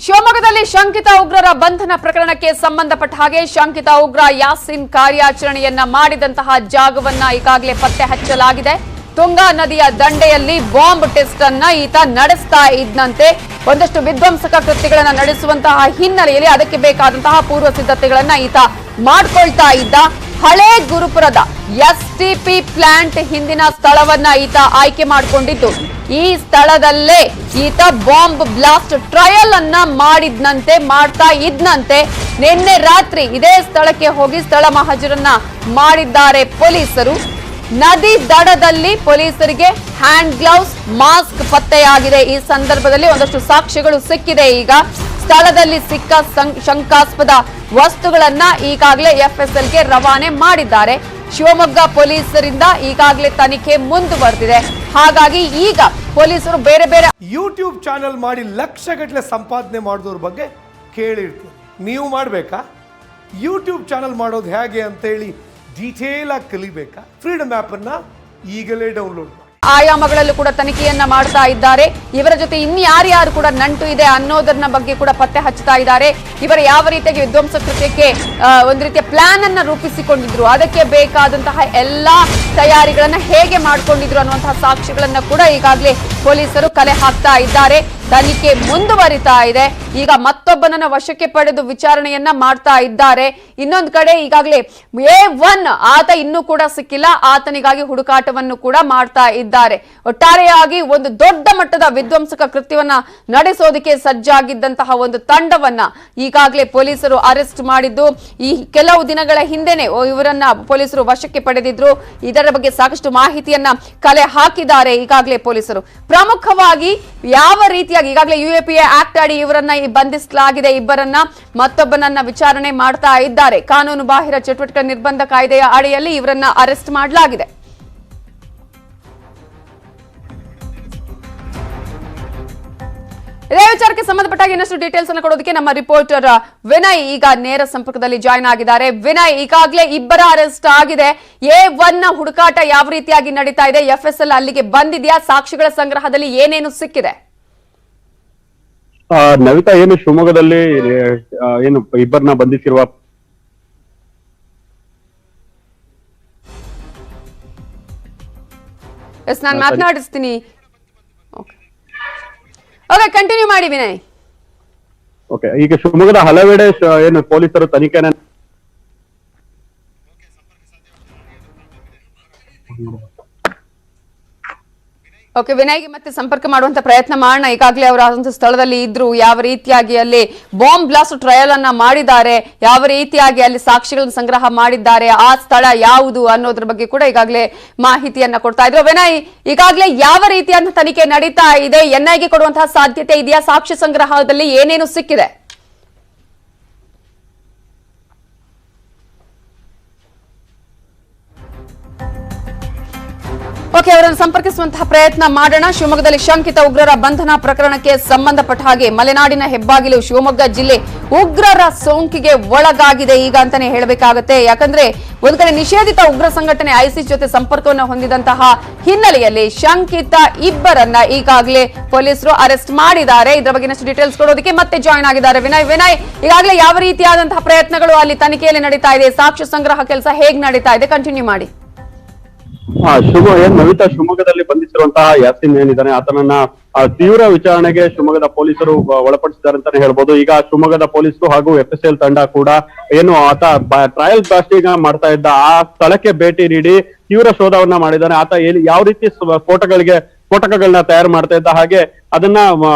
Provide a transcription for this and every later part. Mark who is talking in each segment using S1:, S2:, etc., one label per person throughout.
S1: ಶಿವಮೊಗ್ಗದಲ್ಲಿ ಶಂಕಿತ ಉಗ್ರರ ಬಂಧನ ಪ್ರಕರಣಕ್ಕೆ ಸಂಬಂಧಪಟ್ಟ ಹಾಗೆ ಶಂಕಿತ ಉಗ್ರ ಯಾಸಿನ್ ಕಾರ್ಯಾಚರಣೆಯನ್ನ ಮಾಡಿದಂತಹ ಜಾಗವನ್ನ ಈಗಾಗಲೇ ಪತ್ತೆ ಹಚ್ಚಲಾಗಿದೆ. ತುಂಗಾ ನದಿಯ ದಂಡೆಯಲ್ಲಿ ಬಾಂಬ್ ಟೆಸ್ಟ್ ಅನ್ನ ಈತ ನಡೆಸ್ತಾ ಇದ್ದಂತೆ ಒಂದಷ್ಟು ವಿಧ್ವಂಸಕ ಕೃತ್ಯಗಳನ್ನ ನಡೆಸುವಂತಹ ಹಿನ್ನೆಲೆಯಲ್ಲಿ ಅದಕ್ಕೆ ಬೇಕಾದಂತಹ ಪೂರ್ವ ಸಿದ್ಧತೆಗಳನ್ನ ಈತ ಮಾಡ್ಕೊಳ್ತಾ ಇದ್ದ. ಹಳೆ ಗುರುಪುರದ ಎಸ್ಟಿಪಿ ಪ್ಲಾಂಟ್ ಹಿಂದಿನ ಸ್ಥಳವನ್ನ ಈತ ಆಯ್ಕೆ ಮಾಡಿಕೊಂಡಿದ್ದು ಈ ಸ್ಥಳದಲ್ಲೇ ಈತ ಬಾಂಬ್ ಬ್ಲಾಸ್ಟ್ ಟ್ರಯಲ್ ಅನ್ನ ಮಾಡ್ತಾ ಇದ್ನಂತೆ. ನಿನ್ನೆ ರಾತ್ರಿ ಇದೇ ಸ್ಥಳಕ್ಕೆ ಹೋಗಿ ಸ್ಥಳ ಮಹಜರನ್ನ ಮಾಡಿದ್ದಾರೆ ಪೊಲೀಸರು. ನದಿ ದಡದಲ್ಲಿ ಪೊಲೀಸರಿಗೆ ಹ್ಯಾಂಡ್ ಗ್ಲೌಸ್ ಮಾಸ್ಕ್ ಪತ್ತೆಯಾಗಿದೆ. ಈ ಸಂದರ್ಭದಲ್ಲಿ ಒಂದಷ್ಟು ಸಾಕ್ಷ್ಯಗಳು ಸಿಕ್ಕಿದೆ. ಈಗ ಸ್ಥಳದಲ್ಲಿ ಸಿಕ್ಕ ಶಂಕಾಸ್ಪದ ವಸ್ತುಗಳನ್ನ ಈಗಾಗಲೇ ಎಫ್ಎಸ್ಎಲ್ಗೆ ರವಾನೆ ಮಾಡಿದ್ದಾರೆ. ಶಿವಮೊಗ್ಗ ಪೊಲೀಸರಿಂದ ಈಗಾಗಲೇ ತನಿಖೆ ಮುಂದುವರೆದಿದೆ. ಹಾಗಾಗಿ ಈಗ ಪೊಲೀಸರು ಬೇರೆ ಬೇರೆ
S2: ಯೂಟ್ಯೂಬ್ ಚಾನೆಲ್ ಮಾಡಿ ಲಕ್ಷಗಟ್ಟಲೆ ಸಂಪಾದನೆ ಮಾಡಿದವ್ರ ಬಗ್ಗೆ ಕೇಳಿರ್ತೀವಿ. ನೀವು ಮಾಡಬೇಕಾ? ಯೂಟ್ಯೂಬ್ ಚಾನೆಲ್ ಮಾಡೋದು ಹೇಗೆ ಅಂತೇಳಿ ಡೀಟೇಲ್ ಆಗಿ ಕಲಿಬೇಕಾ? ಫ್ರೀಡಮ್ ಆ್ಯಪ್ ಅನ್ನ ಈಗಲೇ ಡೌನ್ಲೋಡ್ ಮಾಡಿ.
S1: ಆಯಾಮಗಳಲ್ಲೂ ಕೂಡ ತನಿಖೆಯನ್ನ ಮಾಡ್ತಾ ಇದ್ದಾರೆ. ಇವರ ಜೊತೆ ಇನ್ಯಾರ್ಯಾರು ಕೂಡ ನಂಟು ಇದೆ ಅನ್ನೋದನ್ನ ಬಗ್ಗೆ ಕೂಡ ಪತ್ತೆ ಹಚ್ಚುತ್ತಾ ಇದ್ದಾರೆ. ಇವರ ಯಾವ ರೀತಿಯಾಗಿ ವಿಧ್ವಂಸ ಕೃತ್ಯಕ್ಕೆ ಒಂದು ರೀತಿಯ ಪ್ಲಾನ್ ಅನ್ನ ರೂಪಿಸಿಕೊಂಡಿದ್ರು, ಅದಕ್ಕೆ ಬೇಕಾದಂತಹ ಎಲ್ಲಾ ತಯಾರಿಗಳನ್ನ ಹೇಗೆ ಮಾಡ್ಕೊಂಡಿದ್ರು ಅನ್ನುವಂತಹ ಸಾಕ್ಷ್ಯಗಳನ್ನ ಕೂಡ ಈಗಾಗಲೇ ಪೊಲೀಸರು ಕಲೆ ಹಾಕ್ತಾ ಇದ್ದಾರೆ. ತನಿಖೆ ಮುಂದುವರಿತಾ ಇದೆ. ಈಗ ಮತ್ತೊಬ್ಬನನ್ನ ವಶಕ್ಕೆ ಪಡೆದು ವಿಚಾರಣೆಯನ್ನ ಮಾಡ್ತಾ ಇದ್ದಾರೆ. ಇನ್ನೊಂದು ಕಡೆ ಈಗಾಗಲೇ A1 ಆತ ಇನ್ನೂ ಕೂಡ ಸಿಕ್ಕಿಲ್ಲ. ಆತನಿಗಾಗಿ ಹುಡುಕಾಟವನ್ನು ಕೂಡ ಮಾಡ್ತಾ ಇದ್ದಾರೆ. ಒಟ್ಟಾರೆಯಾಗಿ ಒಂದು ದೊಡ್ಡ ಮಟ್ಟದ ವಿಧ್ವಂಸಕ ಕೃತ್ಯವನ್ನ ನಡೆಸೋದಕ್ಕೆ ಸಜ್ಜಾಗಿದ್ದಂತಹ ಒಂದು ತಂಡವನ್ನ ಈಗಾಗಲೇ ಪೊಲೀಸರು ಅರೆಸ್ಟ್ ಮಾಡಿದ್ದು ಈ ಕೆಲವು ದಿನಗಳ ಹಿಂದೆನೆ ಇವರನ್ನ ಪೊಲೀಸರು ವಶಕ್ಕೆ ಪಡೆದಿದ್ರು. ಇದರ ಬಗ್ಗೆ ಸಾಕಷ್ಟು ಮಾಹಿತಿಯನ್ನ ಕಲೆ ಹಾಕಿದ್ದಾರೆ ಈಗಾಗಲೇ ಪೊಲೀಸರು. ಪ್ರಮುಖವಾಗಿ ಯಾವ ರೀತಿಯಾಗಿ ಈಗಾಗಲೇ UAPA ಆಕ್ಟ್ ಅಡಿ ಇವರನ್ನ ಬಂಧಿಸಲಾಗಿದೆ. ಇಬ್ಬರನ್ನ ಮತ್ತೊಬ್ಬನನ್ನ ವಿಚಾರಣೆ ಮಾಡ್ತಾ ಇದ್ದಾರೆ. ಕಾನೂನು ಬಾಹಿರ ಚಟುವಟಿಕೆ ನಿರ್ಬಂಧ ಕಾಯ್ದೆಯ ಅಡಿಯಲ್ಲಿ ಇವರನ್ನ ಅರೆಸ್ಟ್ ಮಾಡಲಾಗಿದೆ. ಇದೇ ವಿಚಾರಕ್ಕೆ ಸಂಬಂಧಪಟ್ಟ ಇನ್ನಷ್ಟು ಡೀಟೇಲ್ಸ್ ಅನ್ನು ಕೊಡೋದಕ್ಕೆ ನಮ್ಮ ರಿಪೋರ್ಟರ್ ವಿನಯ್ ಈಗ ನೇರ ಸಂಪರ್ಕದಲ್ಲಿ ಜಾಯ್ನ್ ಆಗಿದ್ದಾರೆ. ವಿನಯ್, ಈಗಾಗಲೇ ಇಬ್ಬರ ಅರೆಸ್ಟ್ ಆಗಿದೆ. A1 ಹುಡುಕಾಟ ಯಾವ ರೀತಿಯಾಗಿ ನಡೀತಾ ಇದೆ? FSL ಅಲ್ಲಿಗೆ ಬಂದಿದೆಯಾ? ಸಾಕ್ಷಿಗಳ ಸಂಗ್ರಹದಲ್ಲಿ ಏನೇನು ಸಿಕ್ಕಿದೆ?
S3: ನವಿತಾ, ಏನು ಶಿವಮೊಗ್ಗದಲ್ಲಿ ಏನು ಇಬ್ಬರನ್ನ ಬಂಧಿಸಿರುವ
S1: ನಾನು ಮಾತನಾಡಿಸ್ತೀನಿ. ಓಕೆ, ಕಂಟಿನ್ಯೂ ಮಾಡಿ ವಿನಯ್.
S3: ಓಕೆ, ಈಗ ಶಿವಮೊಗ್ಗದ ಹಲವೆಡೆ ಏನು ಪೊಲೀಸರು ತನಿಖೆನ
S1: ಓಕೆ, ವಿನಯ್ಗೆ ಮತ್ತೆ ಸಂಪರ್ಕ ಮಾಡುವಂತ ಪ್ರಯತ್ನ ಮಾಡೋಣ. ಈಗಾಗಲೇ ಅವರ ಸ್ಥಳದಲ್ಲಿ ಇದ್ರು. ಯಾವ ರೀತಿಯಾಗಿ ಅಲ್ಲಿ ಬಾಂಬ್ ಬ್ಲಾಸ್ಟ್ ಟ್ರಯಲ್ ಅನ್ನ ಮಾಡಿದ್ದಾರೆ, ಯಾವ ರೀತಿಯಾಗಿ ಅಲ್ಲಿ ಸಾಕ್ಷಿಗಳನ್ನು ಸಂಗ್ರಹ ಮಾಡಿದ್ದಾರೆ, ಆ ಸ್ಥಳ ಯಾವುದು ಅನ್ನೋದ್ರ ಬಗ್ಗೆ ಕೂಡ ಈಗಾಗಲೇ ಮಾಹಿತಿಯನ್ನ ಕೊಡ್ತಾ ಇದ್ರು. ವಿನಯ್, ಈಗಾಗಲೇ ಯಾವ ರೀತಿಯಾದ ತನಿಖೆ ನಡೀತಾ ಇದೆ? NIಗೆ ಕೊಡುವಂತಹ ಸಾಧ್ಯತೆ ಇದೆಯಾ? ಸಾಕ್ಷಿ ಸಂಗ್ರಹದಲ್ಲಿ ಏನೇನು ಸಿಕ್ಕಿದೆ? ಓಕೆ, ಅವರನ್ನು ಸಂಪರ್ಕಿಸುವಂತಹ ಪ್ರಯತ್ನ ಮಾಡೋಣ. ಶಿವಮೊಗ್ಗದಲ್ಲಿ ಶಂಕಿತ ಉಗ್ರರ ಬಂಧನ ಪ್ರಕರಣಕ್ಕೆ ಸಂಬಂಧಪಟ್ಟ ಹಾಗೆ ಮಲೆನಾಡಿನ ಹೆಬ್ಬಾಗಿಲು ಶಿವಮೊಗ್ಗ ಜಿಲ್ಲೆ ಉಗ್ರರ ಸೋಂಕಿಗೆ ಒಳಗಾಗಿದೆ ಈಗ ಅಂತಾನೆ ಹೇಳಬೇಕಾಗುತ್ತೆ. ಯಾಕಂದ್ರೆ ಒಂದು ಕಡೆ ನಿಷೇಧಿತ ಉಗ್ರ ಸಂಘಟನೆ ISIS ಜೊತೆ ಸಂಪರ್ಕವನ್ನು ಹೊಂದಿದಂತಹ ಹಿನ್ನೆಲೆಯಲ್ಲಿ ಶಂಕಿತ ಇಬ್ಬರನ್ನ ಈಗಾಗಲೇ ಪೊಲೀಸರು ಅರೆಸ್ಟ್ ಮಾಡಿದ್ದಾರೆ. ಇದರ ಬಗ್ಗೆ ಇನ್ನಷ್ಟು ಡೀಟೇಲ್ಸ್ ಕೊಡೋದಕ್ಕೆ ಮತ್ತೆ ಜಾಯ್ನ್ ಆಗಿದ್ದಾರೆ ವಿನಯ್, ಈಗಾಗಲೇ ಯಾವ ರೀತಿಯಾದಂತಹ ಪ್ರಯತ್ನಗಳು ಅಲ್ಲಿ ತನಿಖೆಯಲ್ಲಿ ನಡೀತಾ ಇದೆ? ಸಾಕ್ಷ್ಯ ಸಂಗ್ರಹ ಕೆಲಸ ಹೇಗೆ ನಡೀತಾ ಇದೆ? ಕಂಟಿನ್ಯೂ ಮಾಡಿ.
S3: ನವಿತಾ, ಶಿವಮೊಗ್ಗದಲ್ಲಿ ಬಂಧಿಸಿರುವಂತಹ ಯಾಸಿನ್ ಏನಿದ್ದಾನೆ ಆತನನ್ನ ತೀವ್ರ ವಿಚಾರಣೆಗೆ ಶಿವಮೊಗ್ಗದ ಪೊಲೀಸರು ಒಳಪಡಿಸಿದ್ದಾರೆ ಅಂತಾನೆ ಹೇಳ್ಬೋದು. ಈಗ ಶಿವಮೊಗ್ಗದ ಪೊಲೀಸರು ಹಾಗೂ FSL ತಂಡ ಕೂಡ ಏನು ಆತ ಟ್ರಯಲ್ ಬ್ಲಾಸ್ಟಿಂಗ್ ಮಾಡ್ತಾ ಇದ್ದ ಆ ಸ್ಥಳಕ್ಕೆ ಭೇಟಿ ನೀಡಿ ತೀವ್ರ ಶೋಧವನ್ನ ಮಾಡಿದ್ದಾನೆ. ಆತ ಯಾವ ರೀತಿ ಸ್ಫೋಟಕಗಳನ್ನ ತಯಾರು ಮಾಡ್ತಾ ಇದ್ದ, ಹಾಗೆ ಅದನ್ನ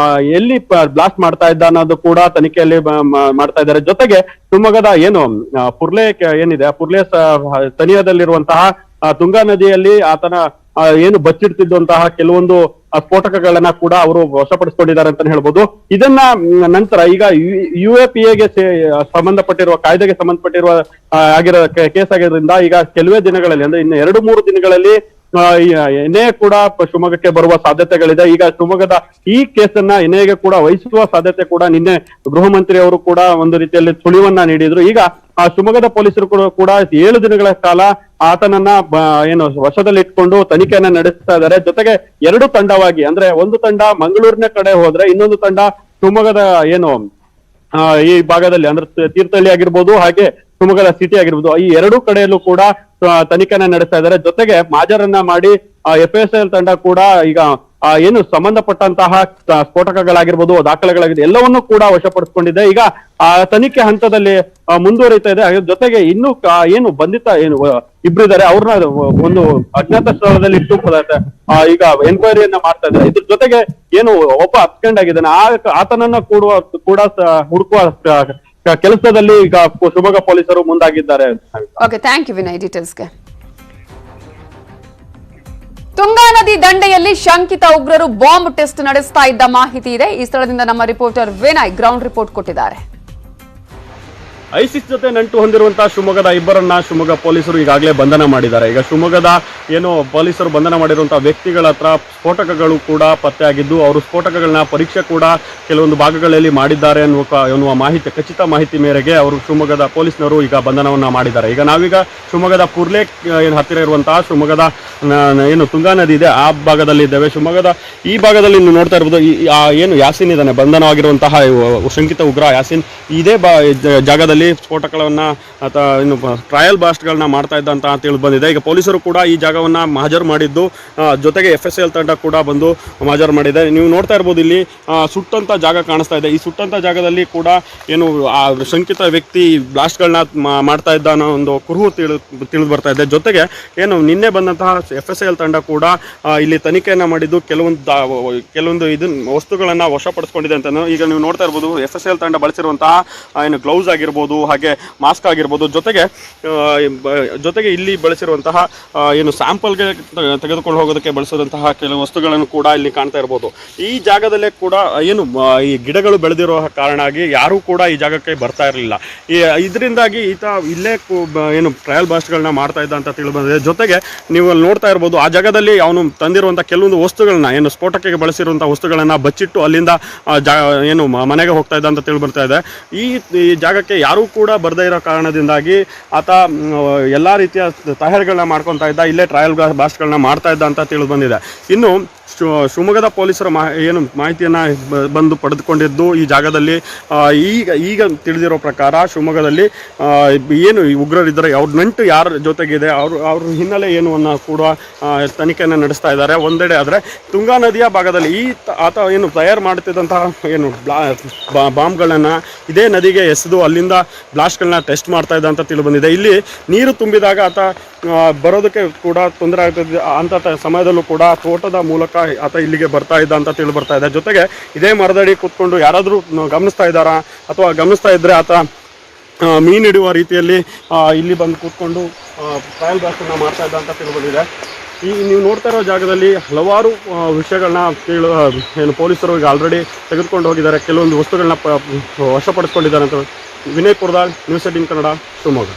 S3: ಎಲ್ಲಿ ಬ್ಲಾಸ್ಟ್ ಮಾಡ್ತಾ ಇದ್ದ ಅನ್ನೋದು ಕೂಡ ತನಿಖೆಯಲ್ಲಿ ಮಾಡ್ತಾ ಇದ್ದಾರೆ. ಜೊತೆಗೆ ಶಿವಮೊಗ್ಗದ ಏನು ಪುರ್ಲೆ ಏನಿದೆ, ಪುರ್ಲೆ ತನಿಯದಲ್ಲಿರುವಂತಹ ತುಂಗಾ ನದಿಯಲ್ಲಿ ಆತನ ಏನು ಬಚ್ಚಿಡ್ತಿದ್ದಂತಹ ಕೆಲವೊಂದು ಸ್ಫೋಟಕಗಳನ್ನ ಕೂಡ ಅವರು ವಶಪಡಿಸಿಕೊಂಡಿದ್ದಾರೆ ಅಂತ ಹೇಳ್ಬೋದು. ಇದನ್ನ ನಂತರ ಈಗ UAPAಗೆ ಸಂಬಂಧಪಟ್ಟಿರುವ ಕಾಯ್ದೆಗೆ ಸಂಬಂಧಪಟ್ಟಿರುವ ಆಗಿರೋ ಕೇಸ್ ಆಗಿರೋದ್ರಿಂದ ಈಗ ಕೆಲವೇ ದಿನಗಳಲ್ಲಿ, ಅಂದ್ರೆ ಇನ್ನು 2-3 ದಿನಗಳಲ್ಲಿ NIA ಕೂಡ ಶಿವಮೊಗ್ಗಕ್ಕೆ ಬರುವ ಸಾಧ್ಯತೆಗಳಿದೆ. ಈಗ ಶಿವಮೊಗ್ಗದ ಈ ಕೇಸನ್ನ NIAಗೆ ಕೂಡ ವಹಿಸುವ ಸಾಧ್ಯತೆ ಕೂಡ ನಿನ್ನೆ ಗೃಹ ಮಂತ್ರಿ ಅವರು ಕೂಡ ಒಂದು ರೀತಿಯಲ್ಲಿ ಸುಳಿವನ್ನ ನೀಡಿದ್ರು. ಈಗ ಶಿವಮೊಗ್ಗದ ಪೊಲೀಸರು ಕೂಡ 7 ದಿನಗಳ ಕಾಲ ಆತನನ್ನ ಏನು ವಶದಲ್ಲಿ ಇಟ್ಕೊಂಡು ತನಿಖೆಯನ್ನ ನಡೆಸ್ತಾ ಇದ್ದಾರೆ. ಜೊತೆಗೆ 2 ತಂಡವಾಗಿ, ಅಂದ್ರೆ ಒಂದು ತಂಡ ಮಂಗಳೂರಿನ ಕಡೆ ಹೋದ್ರೆ ಇನ್ನೊಂದು ತಂಡ ಶಿವಮೊಗ್ಗದ ಏನು ಈ ಭಾಗದಲ್ಲಿ ಅಂದ್ರೆ ತೀರ್ಥಹಳ್ಳಿ ಆಗಿರ್ಬೋದು ಹಾಗೆ ಶಿವಮೊಗ್ಗದ ಸಿಟಿ ಆಗಿರ್ಬೋದು ಈ ಎರಡೂ ಕಡೆಯಲ್ಲೂ ಕೂಡ ತನಿಖೆನ ನಡೆಸ್ತಾ ಇದ್ದಾರೆ. ಜೊತೆಗೆ ಮಾಜರನ್ನ ಮಾಡಿ FSL ತಂಡ ಕೂಡ ಈಗ ಏನು ಸಂಬಂಧಪಟ್ಟಂತಹ ಸ್ಫೋಟಕಗಳಾಗಿರ್ಬೋದು ದಾಖಲೆಗಳಾಗಿದೆ ಎಲ್ಲವನ್ನೂ ಕೂಡ ವಶಪಡಿಸಿಕೊಂಡಿದೆ. ಈಗ ಆ ತನಿಖೆ ಹಂತದಲ್ಲಿ ಮುಂದುವರಿತಾ ಇದೆ. ಜೊತೆಗೆ ಇನ್ನು ಏನು ಬಂಧಿತ ಏನು ಇಬ್ಬರಿದ್ದಾರೆ ಅವ್ರನ್ನ ಒಂದು ಅಜ್ಞಾತ ಸ್ಥಳದಲ್ಲಿ ಇಟ್ಟು ಈಗ ಎನ್ಕ್ವೈರಿಯನ್ನ ಮಾಡ್ತಾ ಇದ್ದಾರೆ. ಇದ್ರ ಜೊತೆಗೆ ಏನು ಒಬ್ಬ ಅಬ್ಸೆಂಟ್ ಆಗಿದ್ದಾನೆ ಆತನನ್ನ ಕೂಡ ಹುಡುಕುವ ಕೆಲಸದಲ್ಲಿ ಈಗ ಶಿವಮೊಗ್ಗ ಪೊಲೀಸರು ಮುಂದಾಗಿದ್ದಾರೆ.
S1: ಓಕೆ, ಥ್ಯಾಂಕ್ ಯು ವಿನಯ್ ಡೀಟೇಲ್ಸ್ಗೆ. ತುಂಗಾ ನದಿ ದಂಡೆಯಲ್ಲಿ ಶಂಕಿತ ಉಗ್ರರು ಬಾಂಬ್ ಟೆಸ್ಟ್ ನಡೆಸ್ತಾ ಇದ್ದ ಮಾಹಿತಿ ಇದೆ. ಈ ಸ್ಥಳದಿಂದ ನಮ್ಮ ರಿಪೋರ್ಟರ್ ವಿನಯ್ ಗ್ರೌಂಡ್ ರಿಪೋರ್ಟ್ ಕೊಟ್ಟಿದ್ದಾರೆ.
S3: ಐಸಿಸ್ ಜೊತೆ ನಂಟು ಹೊಂದಿರುವಂತಹ ಶಿವಮೊಗ್ಗದ ಇಬ್ಬರನ್ನ ಶಿವಮೊಗ್ಗ ಪೊಲೀಸರು ಈಗಾಗಲೇ ಬಂಧನ ಮಾಡಿದ್ದಾರೆ. ಈಗ ಶಿವಮೊಗ್ಗದ ಏನು ಪೊಲೀಸರು ಬಂಧನ ಮಾಡಿರುವಂತಹ ವ್ಯಕ್ತಿಗಳ ಹತ್ರ ಸ್ಫೋಟಕಗಳು ಕೂಡ ಪತ್ತೆಯಾಗಿದ್ದು ಅವರು ಸ್ಫೋಟಕಗಳನ್ನ ಪರೀಕ್ಷೆ ಕೂಡ ಕೆಲವೊಂದು ಭಾಗಗಳಲ್ಲಿ ಮಾಡಿದ್ದಾರೆ ಎನ್ನುವ ಮಾಹಿತಿ ಖಚಿತ ಮಾಹಿತಿ ಮೇರೆಗೆ ಅವರು ಶಿವಮೊಗ್ಗದ ಪೊಲೀಸ್ನವರು ಈಗ ಬಂಧನವನ್ನ ಮಾಡಿದ್ದಾರೆ. ಈಗ ನಾವೀಗ ಶಿವಮೊಗ್ಗದ ಪುರ್ಲೆ ಏನು ಹತ್ತಿರ ಇರುವಂತಹ ಶಿವಮೊಗ್ಗದ ಏನು ತುಂಗಾ ನದಿ ಇದೆ ಆ ಭಾಗದಲ್ಲಿ ಇದ್ದೇವೆ. ಶಿವಮೊಗ್ಗದ ಈ ಭಾಗದಲ್ಲಿ ನೀವು ನೋಡ್ತಾ ಇರ್ಬೋದು ಏನು ಯಾಸಿನ್ ಇದ್ದಾನೆ ಬಂಧನವಾಗಿರುವಂತಹ ಶಂಕಿತ ಉಗ್ರ ಯಾಸಿನ್ ಇದೇ ಜಾಗದಲ್ಲಿ ಸ್ಫೋಟಕಗಳನ್ನ ಅಥವಾ ಇನ್ನು ಟ್ರಯಲ್ ಬ್ಲಾಸ್ಟ್ಗಳನ್ನ ಮಾಡ್ತಾ ಇದ್ದ ಅಂತ ತಿಳಿದು ಬಂದಿದೆ. ಈಗ ಪೊಲೀಸರು ಕೂಡ ಈ ಜಾಗವನ್ನ ಮಹಜರು ಮಾಡಿದ್ದು ಜೊತೆಗೆ FSL ತಂಡ ಕೂಡ ಬಂದು ಮಹಜರು ಮಾಡಿದೆ. ನೀವು ನೋಡ್ತಾ ಇರ್ಬೋದು ಇಲ್ಲಿ ಸುಟ್ಟಂತ ಜಾಗ ಕಾಣಿಸ್ತಾ ಇದೆ. ಈ ಸುಟ್ಟಂತ ಜಾಗದಲ್ಲಿ ಕೂಡ ಏನು ಆ ಶಂಕಿತ ವ್ಯಕ್ತಿ ಬ್ಲಾಸ್ಟ್ಗಳನ್ನ ಮಾಡ್ತಾ ಇದ್ದ ಅನ್ನೋ ಒಂದು ಕುರುಹು ತಿಳಿದು ಬರ್ತಾ ಇದೆ. ಜೊತೆಗೆ ಏನು ನಿನ್ನೆ ಬಂದಂತಹ FSL ತಂಡ ಕೂಡ ಇಲ್ಲಿ ತನಿಖೆಯನ್ನ ಮಾಡಿದ್ದು ಕೆಲವೊಂದು ವಸ್ತುಗಳನ್ನ ವಶಪಡಿಸಿಕೊಂಡಿದೆ ಅಂತ ಈಗ ನೀವು ನೋಡ್ತಾ ಇರ್ಬೋದು. FSL ತಂಡ ಬಳಸಿರುವಂತಹ ಏನು ಗ್ಲೌಸ್ ಆಗಿರ್ಬೋದು ಹಾಗೆ ಮಾಸ್ಕ್ ಆಗಿರ್ಬೋದು ಜೊತೆಗೆ ಇಲ್ಲಿ ಬಳಸಿರುವಂತಹ ಏನು ಸ್ಯಾಂಪಲ್ಗೆ ತೆಗೆದುಕೊಂಡು ಹೋಗೋದಕ್ಕೆ ಬಳಸಿರುವಂತಹ ಕೆಲವು ವಸ್ತುಗಳನ್ನು ಕೂಡ ಇಲ್ಲಿ ಕಾಣ್ತಾ ಇರ್ಬೋದು. ಈ ಜಾಗದಲ್ಲೇ ಕೂಡ ಏನು ಈ ಗಿಡಗಳು ಬೆಳೆದಿರೋ ಕಾರಣ ಆಗಿ ಯಾರೂ ಕೂಡ ಈ ಜಾಗಕ್ಕೆ ಬರ್ತಾ ಇರಲಿಲ್ಲ. ಇದರಿಂದಾಗಿ ಈತ ಇಲ್ಲೇ ಏನು ಟ್ರಯಲ್ ಬ್ಲಾಸ್ಟ್ಗಳನ್ನ ಮಾಡ್ತಾ ಇದ್ದ ಅಂತ ತಿಳಿದು ಬಂದಿದೆ. ಜೊತೆಗೆ ನೀವು ಅಲ್ಲಿ ನೋಡ್ತಾ ಇರ್ಬೋದು ಆ ಜಾಗದಲ್ಲಿ ಅವನು ತಂದಿರುವಂಥ ಕೆಲವೊಂದು ವಸ್ತುಗಳನ್ನ ಏನು ಸ್ಫೋಟಕ್ಕೆ ಬಳಸಿರುವಂಥ ವಸ್ತುಗಳನ್ನ ಬಚ್ಚಿಟ್ಟು ಅಲ್ಲಿಂದ ಏನು ಮನೆಗೆ ಹೋಗ್ತಾ ಇದ್ದ ಅಂತ ತಿಳಿ ಬರ್ತಾ ಇದೆ. ಈ ಜಾಗಕ್ಕೆ ಯಾರೂ ಕೂಡ ಬರದೇ ಇರೋ ಕಾರಣದಿಂದಾಗಿ ಆತ ಎಲ್ಲ ರೀತಿಯ ತಯಾರಿಗಳನ್ನ ಮಾಡ್ಕೊತಾ ಇದ್ದ, ಇಲ್ಲೇ ಟ್ರಯಲ್ ಬ್ಲಾಸ್ಟ್ಗಳನ್ನ ಮಾಡ್ತಾ ಇದ್ದ ಅಂತ ತಿಳಿದು ಬಂದಿದೆ. ಇನ್ನು ಶಿವಮೊಗ್ಗದ ಪೊಲೀಸರ ಏನು ಮಾಹಿತಿಯನ್ನು ಬಂದು ಪಡೆದುಕೊಂಡಿದ್ದು ಈ ಜಾಗದಲ್ಲಿ ಈಗ ತಿಳಿದಿರೋ ಪ್ರಕಾರ ಶಿವಮೊಗ್ಗದಲ್ಲಿ ಏನು ಉಗ್ರರಿದ್ದಾರೆ ಅವ್ರ ನಂಟು ಯಾರ ಜೊತೆಗಿದೆ ಅವ್ರ ಹಿನ್ನೆಲೆ ಏನು ಅನ್ನೋ ಕೂಡ ತನಿಖೆಯನ್ನು ನಡೆಸ್ತಾ ಇದ್ದಾರೆ ಒಂದೆಡೆ. ಆದರೆ ತುಂಗಾ ನದಿಯ ಭಾಗದಲ್ಲಿ ಆತ ಏನು ತಯಾರು ಮಾಡ್ತಿದ್ದಂತಹ ಏನು ಬಾಂಬ್ಗಳನ್ನು ಇದೇ ನದಿಗೆ ಎಸೆದು ಅಲ್ಲಿಂದ ಬ್ಲಾಸ್ಟ್ಗಳನ್ನ ಟೆಸ್ಟ್ ಮಾಡ್ತಾ ಇದ್ದ ಅಂತ ತಿಳಿದು ಬಂದಿದೆ. ಇಲ್ಲಿ ನೀರು ತುಂಬಿದಾಗ ಆತ ಬರೋದಕ್ಕೆ ಕೂಡ ತೊಂದರೆ ಆಗ್ತದೆ ಅಂತ ಸಮಯದಲ್ಲೂ ಕೂಡ ತೋಟದ ಮೂಲಕ ಆತ ಇಲ್ಲಿಗೆ ಬರ್ತಾ ಇದ್ದ ಅಂತ ತಿಳಿದು ಬರ್ತಾ ಇದೆ. ಜೊತೆಗೆ ಇದೇ ಮರದಡಿ ಕೂತ್ಕೊಂಡು ಯಾರಾದರೂ ಗಮನಿಸ್ತಾ ಇದ್ದಾರಾ ಅಥವಾ ಗಮನಿಸ್ತಾ ಇದ್ದರೆ ಆತ ಮೀನು ಹಿಡಿಯುವ ರೀತಿಯಲ್ಲಿ ಇಲ್ಲಿ ಬಂದು ಕೂತ್ಕೊಂಡು ಟ್ರಯಲ್ ಬ್ಲಾಸ್ಟನ್ನು ಮಾಡ್ತಾ ಇದ್ದ ಅಂತ ತಿಳಿದು ಬಂದಿದೆ. ನೀವು ನೋಡ್ತಾ ಇರೋ ಜಾಗದಲ್ಲಿ ಹಲವಾರು ವಿಷಯಗಳನ್ನ ಏನು ಪೊಲೀಸರು ಈಗ ಆಲ್ರೆಡಿ ತೆಗೆದುಕೊಂಡು ಹೋಗಿದ್ದಾರೆ, ಕೆಲವೊಂದು ವಸ್ತುಗಳನ್ನ ವಶಪಡಿಸ್ಕೊಂಡಿದ್ದಾರೆ ಅಂತ. ವಿನಯ್ ಕುರ್ದಾಳ್, ನ್ಯೂಸ್ 18 ಕನ್ನಡ, ಶಿವಮೊಗ್ಗ.